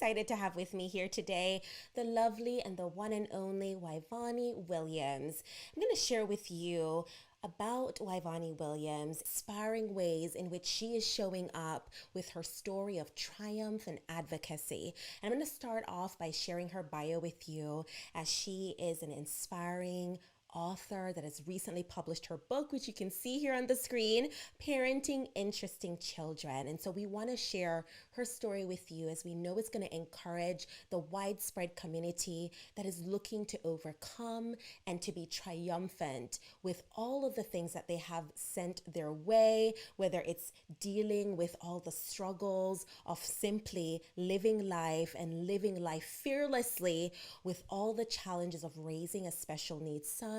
excited to have with me here today the lovely and the one and only Wyvonne Williams. I'm going to share with you about Wyvonne Williams, inspiring ways in which she is showing up with her story of triumph and advocacy. And I'm going to start off by sharing her bio with you, as she is an inspiring author that has recently published her book, which you can see here on the screen, Parenting Interesting Children. And so we want to share her story with you, as we know it's going to encourage the widespread community that is looking to overcome and to be triumphant with all of the things that they have sent their way, whether it's dealing with all the struggles of simply living life and living life fearlessly with all the challenges of raising a special needs son.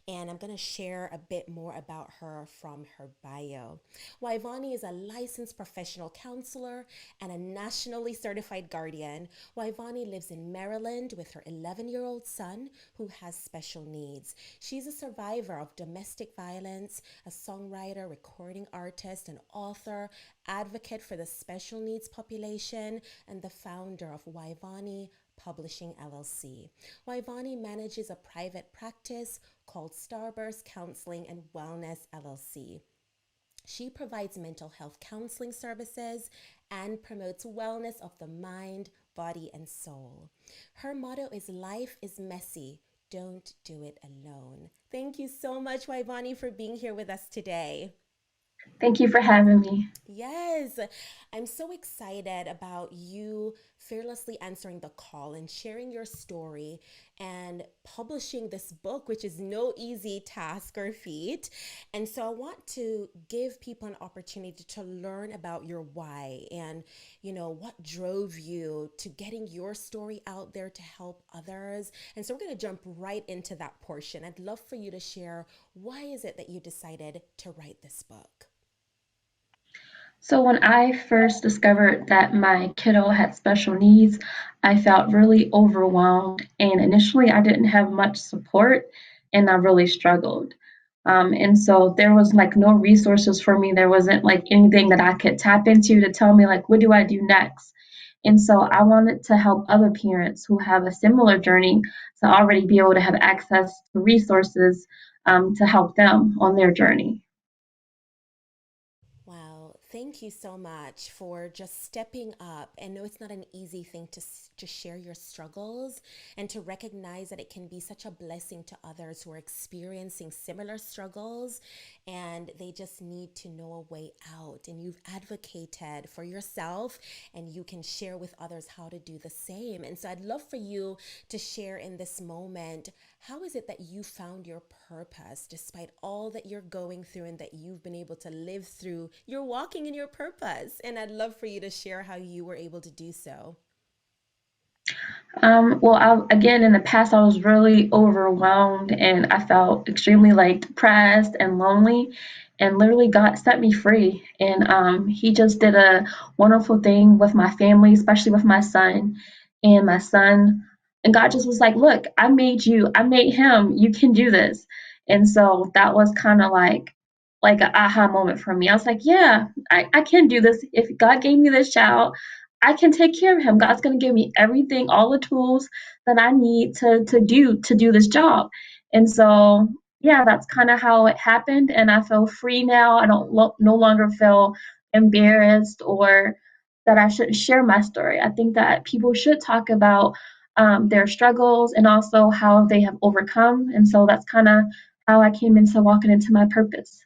And I'm going to share a bit more about her from her bio. Wyvonne is a licensed professional counselor and a nationally certified guardian. Wyvonne lives in Maryland with her 11-year-old son who has special needs. She's a survivor of domestic violence, a songwriter, recording artist, and author, advocate for the special needs population, and the founder of Wyvonne Publishing LLC. Wyvonne manages a private practice called Starburst Counseling and Wellness LLC. She provides mental health counseling services and promotes wellness of the mind, body, and soul. Her motto is "Life is messy. Don't do it alone." Thank you so much, Wyvonne, for being here with us today. Thank you for having me. Yes, I'm so excited about you fearlessly answering the call and sharing your story and publishing this book, which is no easy task or feat. And so I want to give people an opportunity to learn about your why and, what drove you to getting your story out there to help others. And so we're going to jump right into that portion. I'd love for you to share, why is it that you decided to write this book? So, when I first discovered that my kiddo had special needs, I felt really overwhelmed. And initially, I didn't have much support and I really struggled. And so, there was like no resources for me. There wasn't like anything that I could tap into to tell me, like, what do I do next? And so, I wanted to help other parents who have a similar journey to already be able to have access to resources to help them on their journey. Wow, thank you so much for just stepping up. And no, it's not an easy thing to share your struggles and to recognize that it can be such a blessing to others who are experiencing similar struggles and they just need to know a way out. And you've advocated for yourself and you can share with others how to do the same. And so I'd love for you to share in this moment, how is it that you found your purpose despite all that you're going through and that you've been able to live through? You're walking in your purpose. And I'd love for you to share how you were able to do so. Again, in the past, I was really overwhelmed and I felt extremely like depressed and lonely. And literally, God set me free. And He just did a wonderful thing with my family, especially with my son. And my son, and God just was like, "Look, I made you, I made him. You can do this." And so that was kind of like an aha moment for me. I was like, "Yeah, I can do this. If God gave me this child, I can take care of him. God's going to give me everything, all the tools that I need to do this job." And so, yeah, that's kind of how it happened. And I feel free now. I don't no longer feel embarrassed or that I shouldn't share my story. I think that people should talk about their struggles and also how they have overcome. And so that's kind of how I came into walking into my purpose.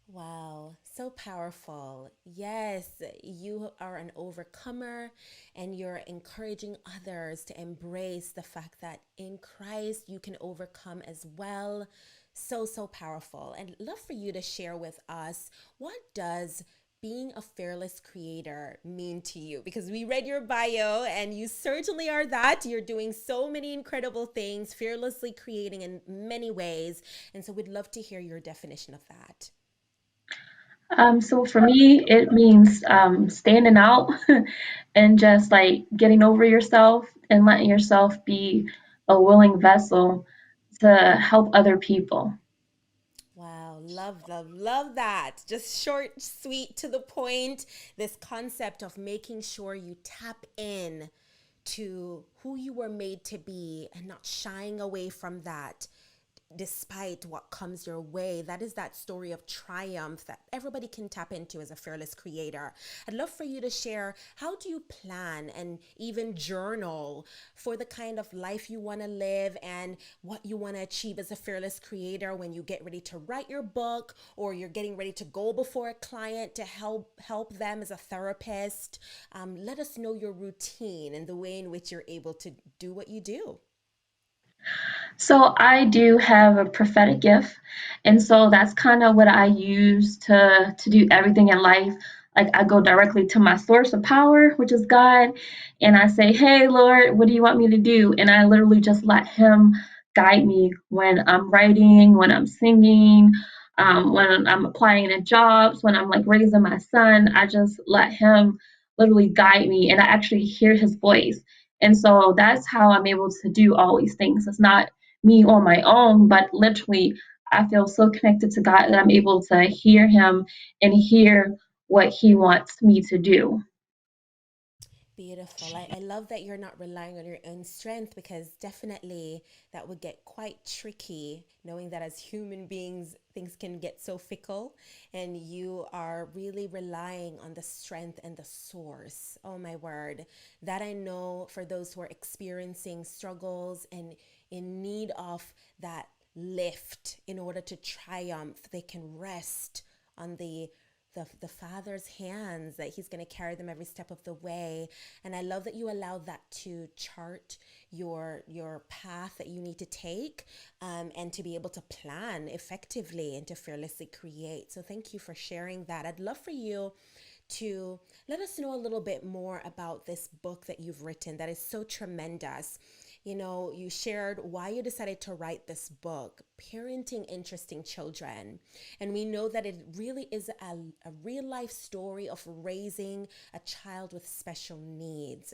Wow, so powerful. Yes, you are an overcomer and you're encouraging others to embrace the fact that in Christ you can overcome as well. So, so powerful. And love for you to share with us, what does being a fearless creator mean to you? Because we read your bio and you certainly are that. You're doing so many incredible things, fearlessly creating in many ways. And so we'd love to hear your definition of that. So for me, it means standing out and just like getting over yourself and letting yourself be a willing vessel to help other people. Wow, love that. Just short, sweet, to the point. This concept of making sure you tap in to who you were made to be and not shying away from that despite what comes your way. That is that story of triumph that everybody can tap into as a fearless creator. I'd love for you to share, how do you plan and even journal for the kind of life you want to live and what you want to achieve as a fearless creator when you get ready to write your book, or you're getting ready to go before a client to help them as a therapist? Let us know your routine and the way in which you're able to do what you do. So I do have a prophetic gift, and so that's kind of what I use to do everything in life. Like I go directly to my source of power, which is God, and I say, "Hey, Lord, what do you want me to do?" And I literally just let Him guide me when I'm writing, when I'm singing, when I'm applying to jobs, when I'm like raising my son. I just let Him literally guide me, and I actually hear His voice. And so that's how I'm able to do all these things. It's not me on my own, but literally I feel so connected to God that I'm able to hear Him and hear what He wants me to do. Beautiful. I love that you're not relying on your own strength, because definitely that would get quite tricky, knowing that as human beings, things can get so fickle, and you are really relying on the strength and the source. Oh, my word. That I know, for those who are experiencing struggles and in need of that lift in order to triumph, they can rest on the Father's hands, that He's going to carry them every step of the way. And I love that you allow that to chart your path that you need to take, and to be able to plan effectively and to fearlessly create. So thank you for sharing that. I'd love for you to let us know a little bit more about this book that you've written that is so tremendous. You know, you shared why you decided to write this book, Parenting Interesting Children. And we know that it really is a real life story of raising a child with special needs.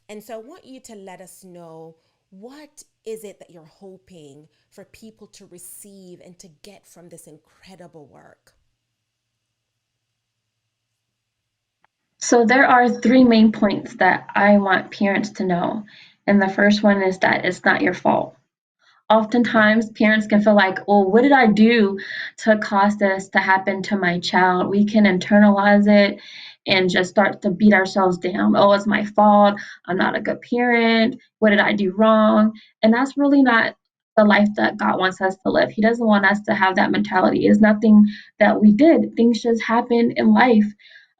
And so I want you to let us know, what is it that you're hoping for people to receive and to get from this incredible work? So there are three main points that I want parents to know. And the first one is that it's not your fault. Oftentimes parents can feel like, oh, what did I do to cause this to happen to my child? We can internalize it and just start to beat ourselves down. Oh, it's my fault. I'm not a good parent. What did I do wrong? And that's really not the life that God wants us to live. He doesn't want us to have that mentality. It's nothing that we did. Things just happen in life,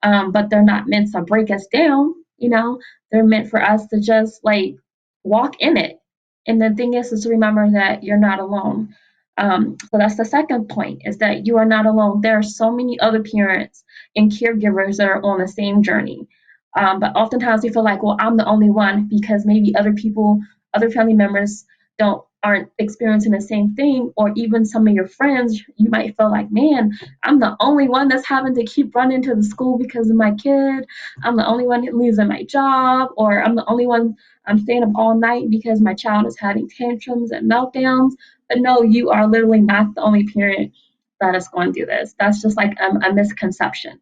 but they're not meant to break us down. They're meant for us to just like walk in it. And the thing is to remember that you're not alone. So that's the second point, is that you are not alone. There are so many other parents and caregivers that are on the same journey. But oftentimes we feel like, well, I'm the only one, because maybe other people, other family members aren't experiencing the same thing, or even some of your friends, you might feel like, man, I'm the only one that's having to keep running to the school because of my kid. I'm the only one losing my job, or I'm the only one I'm staying up all night because my child is having tantrums and meltdowns. But no, you are literally not the only parent that is going through this. That's just like a misconception.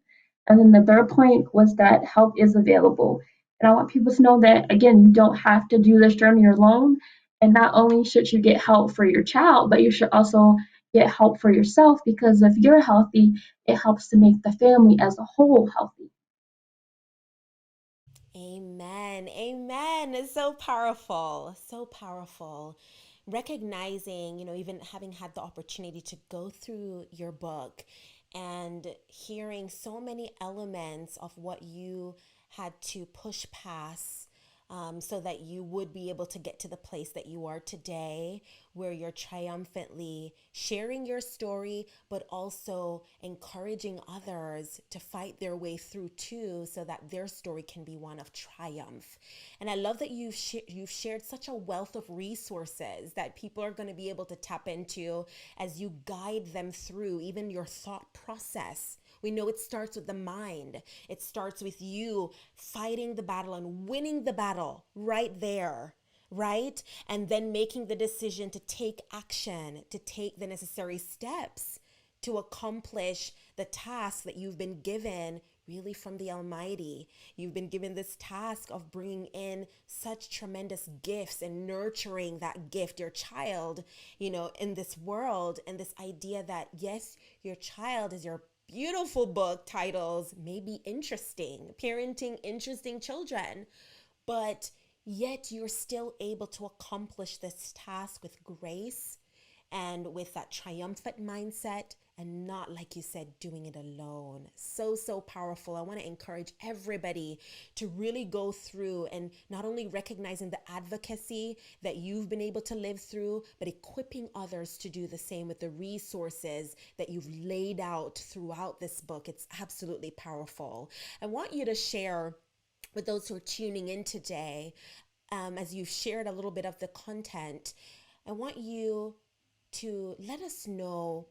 And then the third point was that help is available. And I want people to know that, again, you don't have to do this journey alone. And not only should you get help for your child, but you should also get help for yourself, because if you're healthy, it helps to make the family as a whole healthy. Amen. Amen. It's so powerful. So powerful. Recognizing, even having had the opportunity to go through your book and hearing so many elements of what you had to push past, so that you would be able to get to the place that you are today, where you're triumphantly sharing your story, but also encouraging others to fight their way through too, so that their story can be one of triumph. And I love that you've shared such a wealth of resources that people are going to be able to tap into as you guide them through even your thought process. We know it starts with the mind. It starts with you fighting the battle and winning the battle right there, right? And then making the decision to take action, to take the necessary steps to accomplish the task that you've been given really from the Almighty. You've been given this task of bringing in such tremendous gifts and nurturing that gift, your child, in this world. And this idea that, yes, your child is your beautiful book titles may be interesting, parenting interesting children, but yet you're still able to accomplish this task with grace and with that triumphant mindset, and not, like you said, doing it alone. So, so powerful. I want to encourage everybody to really go through and not only recognizing the advocacy that you've been able to live through, but equipping others to do the same with the resources that you've laid out throughout this book. It's absolutely powerful. I want you to share with those who are tuning in today, as you've shared a little bit of the content, I want you to let us know,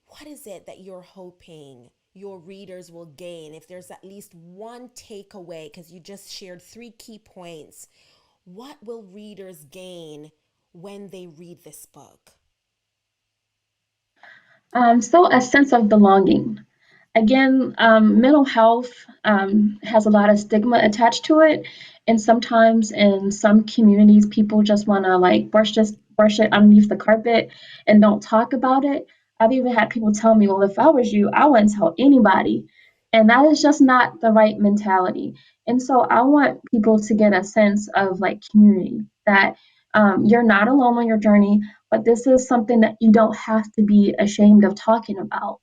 what is it that you're hoping your readers will gain? If there's at least one takeaway, because you just shared three key points, what will readers gain when they read this book? So a sense of belonging. Again, mental health has a lot of stigma attached to it, and sometimes in some communities, people just want to like brush it underneath the carpet and don't talk about it. I've even had people tell me, "Well, if I was you, I wouldn't tell anybody," and that is just not the right mentality. And so I want people to get a sense of like community, that you're not alone on your journey, but this is something that you don't have to be ashamed of talking about.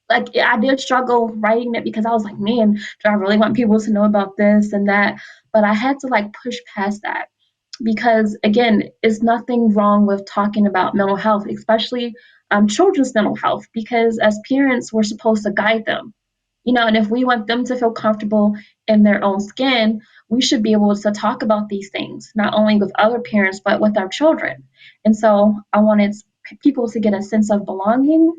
Like, I did struggle writing it because I was like, man, do I really want people to know about this and that? But I had to like push past that because again, it's nothing wrong with talking about mental health, especially children's mental health, because as parents, we're supposed to guide them. And if we want them to feel comfortable in their own skin, we should be able to talk about these things, not only with other parents, but with our children. And so I wanted people to get a sense of belonging,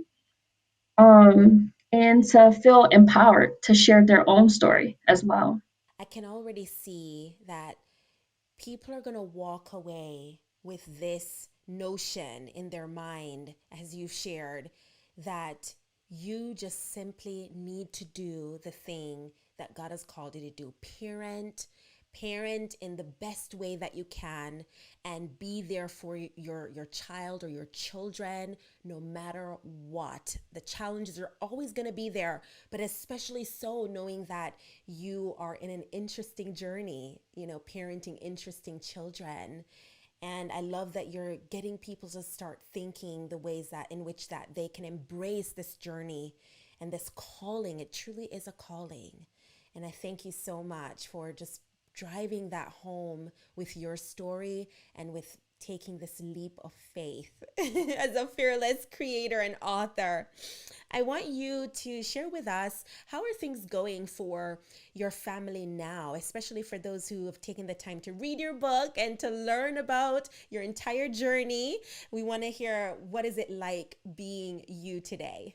and to feel empowered to share their own story as well. I can already see that people are going to walk away with this notion in their mind, as you've shared, that you just simply need to do the thing that God has called you to do. Parent in the best way that you can, and be there for your child or your children no matter what. The challenges are always going to be there, but especially so knowing that you are in an interesting journey, parenting interesting children. And I love that you're getting people to start thinking the ways that in which that they can embrace this journey and this calling. It truly is a calling. And I thank you so much for just driving that home with your story and with taking this leap of faith as a fearless creator and author. I want you to share with us, how are things going for your family now, especially for those who have taken the time to read your book and to learn about your entire journey. We want to hear, what is it like being you today?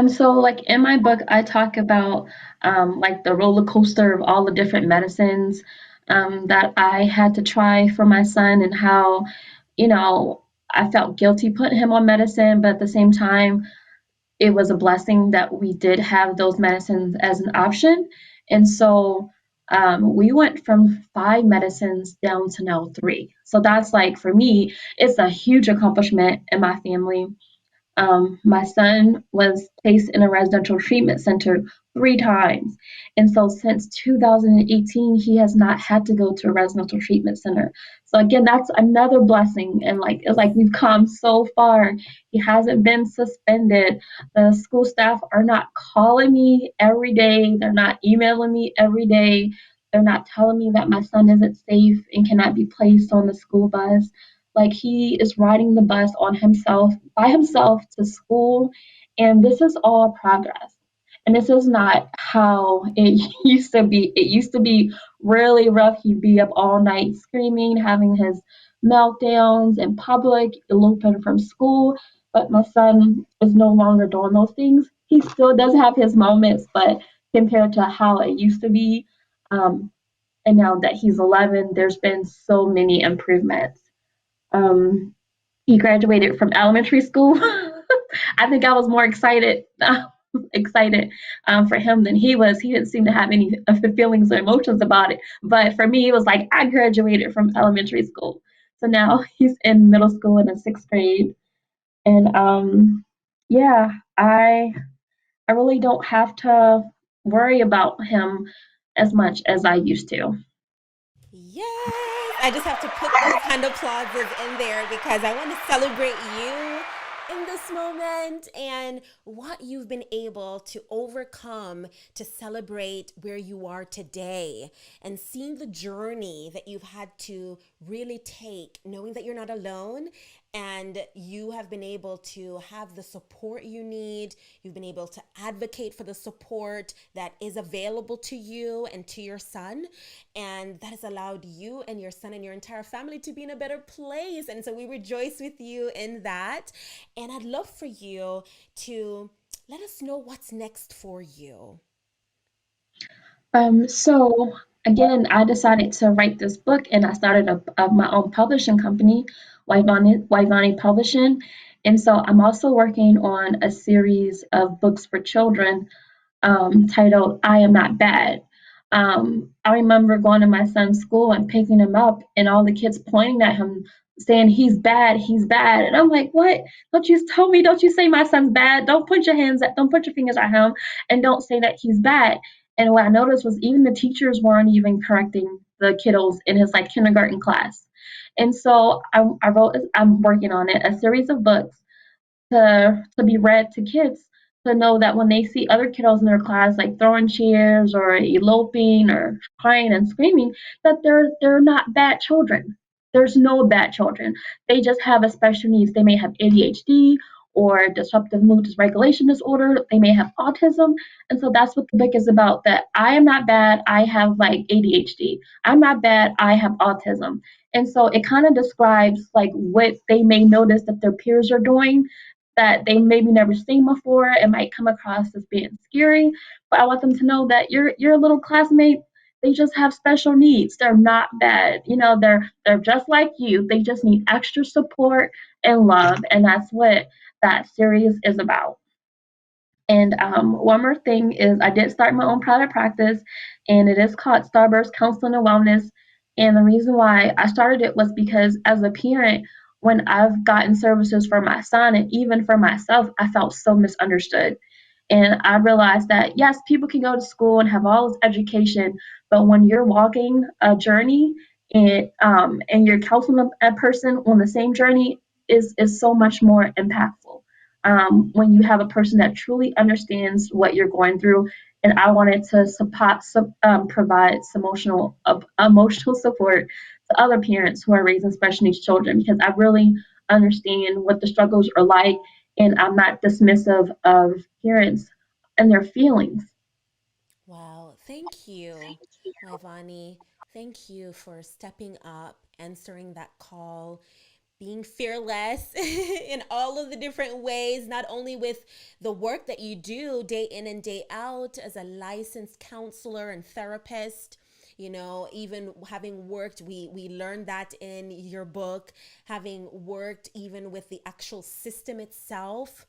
So like in my book, I talk about like the roller coaster of all the different medicines that I had to try for my son, and how, you know, I felt guilty putting him on medicine, but at the same time, it was a blessing that we did have those medicines as an option. And so we went from 5 medicines down to now 3. So that's like, for me, it's a huge accomplishment in my family. My son was placed in a residential treatment center 3 times. And so since 2018, he has not had to go to a residential treatment center. So again, that's another blessing. And like, it's like we've come so far. He hasn't been suspended. The school staff are not calling me every day. They're not emailing me every day. They're not telling me that my son isn't safe and cannot be placed on the school bus. Like, he is riding the bus on himself, by himself, to school. And this is all progress. And this is not how it used to be. It used to be really rough. He'd be up all night screaming, having his meltdowns in public, eloping from school. But my son is no longer doing those things. He still does have his moments, but compared to how it used to be, um, and now that he's 11, there's been so many improvements. Um, he graduated from elementary school. I think I was more excited. Excited for him than he was. He didn't seem to have any of the feelings or emotions about it. But for me, it was like I graduated from elementary school, so now he's in middle school in the sixth grade, and yeah, I really don't have to worry about him as much as I used to. Yes, I just have to put those hand applauses in there because I want to celebrate you in this moment and what you've been able to overcome to celebrate where you are today and seeing the journey that you've had to really take, knowing that you're not alone and you have been able to have the support you need. You've been able to advocate for the support that is available to you and to your son. And that has allowed you and your son and your entire family to be in a better place. And so we rejoice with you in that. And I'd love for you to let us know what's next for you. So again, I decided to write this book, and I started my own publishing company, Wyvonne Publishing. And so I'm also working on a series of books for children titled "I Am Not Bad." I remember going to my son's school and picking him up, and all the kids pointing at him, saying he's bad, and I'm like, what? Don't you tell me? Don't you say my son's bad? Don't put your fingers at him, and don't say that he's bad. And what I noticed was even the teachers weren't even correcting the kiddos in his like kindergarten class. And so I'm working on it, a series of books to be read to kids to know that when they see other kiddos in their class like throwing chairs or eloping or crying and screaming, that they're not bad children. There's no bad children. They just have a special needs. They may have ADHD or disruptive mood dysregulation disorder. They may have autism. And so that's what the book is about. That I am not bad. I have like ADHD. I'm not bad. I have autism. And so it kind of describes like what they may notice that their peers are doing that they maybe never seen before. It might come across as being scary, but I want them to know that your little classmate, they just have special needs. They're not bad. You know, they're just like you. They just need extra support and love, and that's what that series is about. And one more thing is I did start my own private practice, and it is called Starburst Counseling and Wellness. And the reason why I started it was because as a parent, when I've gotten services for my son and even for myself, I felt so misunderstood. And I realized that yes, people can go to school and have all this education, but when you're walking a journey and you're counseling a person on the same journey is so much more impactful when you have a person that truly understands what you're going through. And I wanted to provide some emotional support to other parents who are raising special needs children because I really understand what the struggles are like, and I'm not dismissive of parents and their feelings. Wow. Thank you, Wyvonne. Thank you for stepping up, answering that call, being fearless in all of the different ways, not only with the work that you do day in and day out as a licensed counselor and therapist. You know, even having worked, we learned that in your book, having worked even with the actual system itself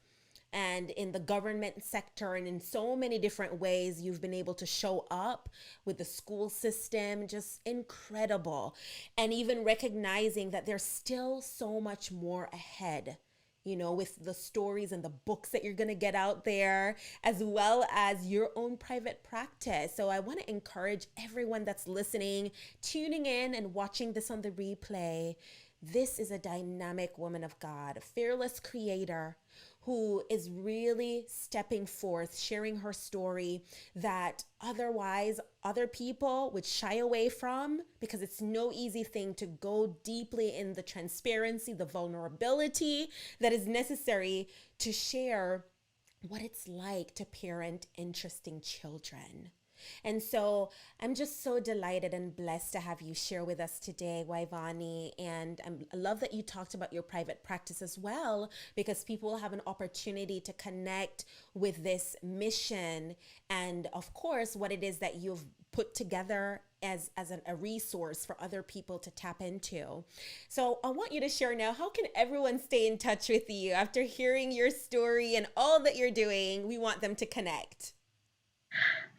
and in the government sector and in so many different ways you've been able to show up with the school system, just incredible. And even recognizing that there's still so much more ahead, you know, with the stories and the books that you're going to get out there, as well as your own private practice. So I want to encourage everyone that's listening, tuning in, and watching this on the replay. This is a dynamic woman of God, a fearless creator who is really stepping forth, sharing her story that otherwise other people would shy away from because it's no easy thing to go deeply in the transparency, the vulnerability that is necessary to share what it's like to parent interesting children. And so I'm just so delighted and blessed to have you share with us today, Waivani. And I love that you talked about your private practice as well, because people will have an opportunity to connect with this mission and, of course, what it is that you've put together as a resource for other people to tap into. So I want you to share now, how can everyone stay in touch with you after hearing your story and all that you're doing? We want them to connect.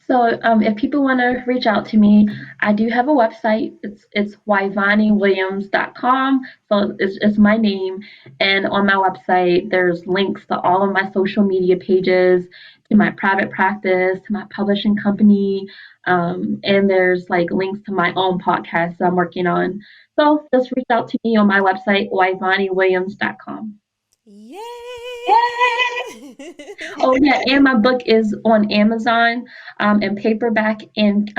So if people want to reach out to me, I do have a website. It's wyvonnewilliams.com. So it's my name, and on my website there's links to all of my social media pages, to my private practice, to my publishing company, and there's like links to my own podcast that I'm working on. So just reach out to me on my website, wyvonnewilliams.com. Yay! Oh yeah, and my book is on Amazon, in paperback and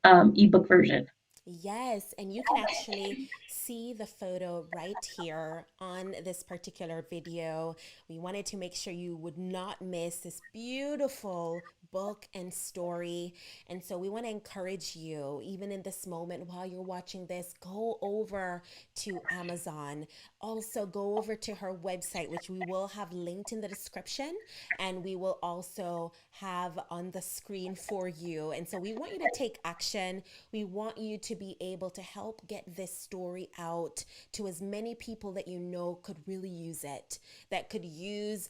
ebook version. Yes, and you can actually see the photo right here on this particular video. We wanted to make sure you would not miss this beautiful book and story. And so we want to encourage you, even in this moment while you're watching this, go over to Amazon. Also, go over to her website, which we will have linked in the description, and we will also have on the screen for you. And so we want you to take action. We want you to be able to help get this story out to as many people that you know could really use it, that could use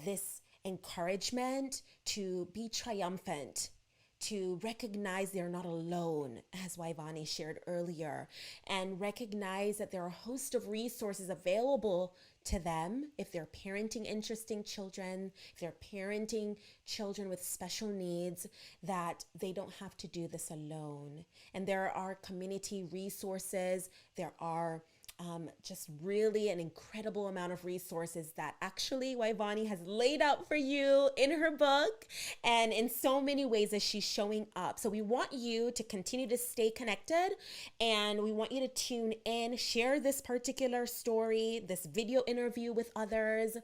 this encouragement to be triumphant, to recognize they're not alone, as Waivani shared earlier, and recognize that there are a host of resources available to them if they're parenting interesting children, if they're parenting children with special needs, that they don't have to do this alone. And there are community resources, there are just really an incredible amount of resources that actually Waivani has laid out for you in her book and in so many ways as she's showing up. So we want you to continue to stay connected, and we want you to tune in, share this particular story, this video interview with others,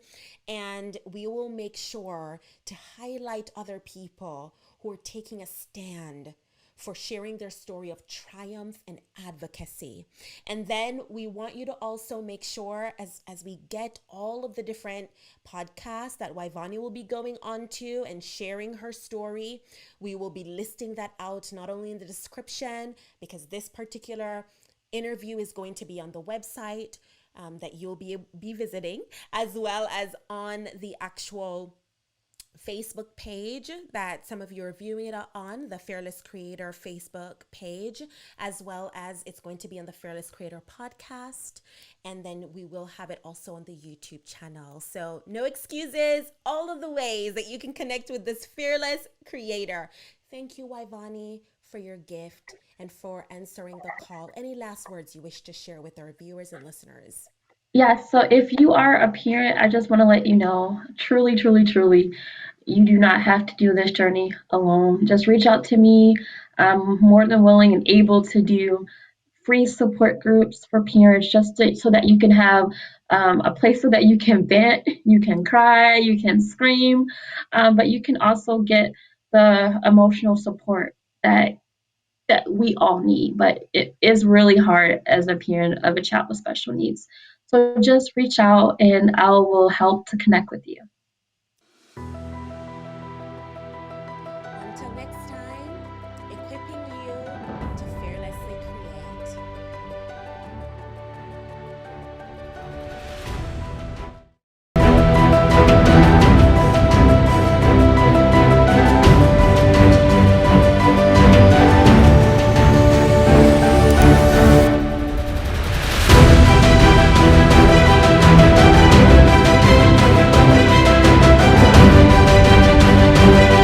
and we will make sure to highlight other people who are taking a stand for sharing their story of triumph and advocacy. And then we want you to also make sure, as we get all of the different podcasts that Waivani will be going on to and sharing her story, we will be listing that out not only in the description, because this particular interview is going to be on the website that you'll be visiting, as well as on the actual Facebook page that some of you are viewing it on, the Fearless Creator Facebook page, as well as it's going to be on the Fearless Creator podcast. And then we will have it also on the YouTube channel. So no excuses, all of the ways that you can connect with this fearless creator. Thank you, Waivani, for your gift and for answering the call. Any last words you wish to share with our viewers and listeners? Yes, so if you are a parent, I just want to let you know, truly, truly, truly, you do not have to do this journey alone. Just reach out to me. I'm more than willing and able to do free support groups for parents so that you can have a place so that you can vent, you can cry, you can scream, but you can also get the emotional support that we all need, but it is really hard as a parent of a child with special needs. So just reach out and I will help to connect with you.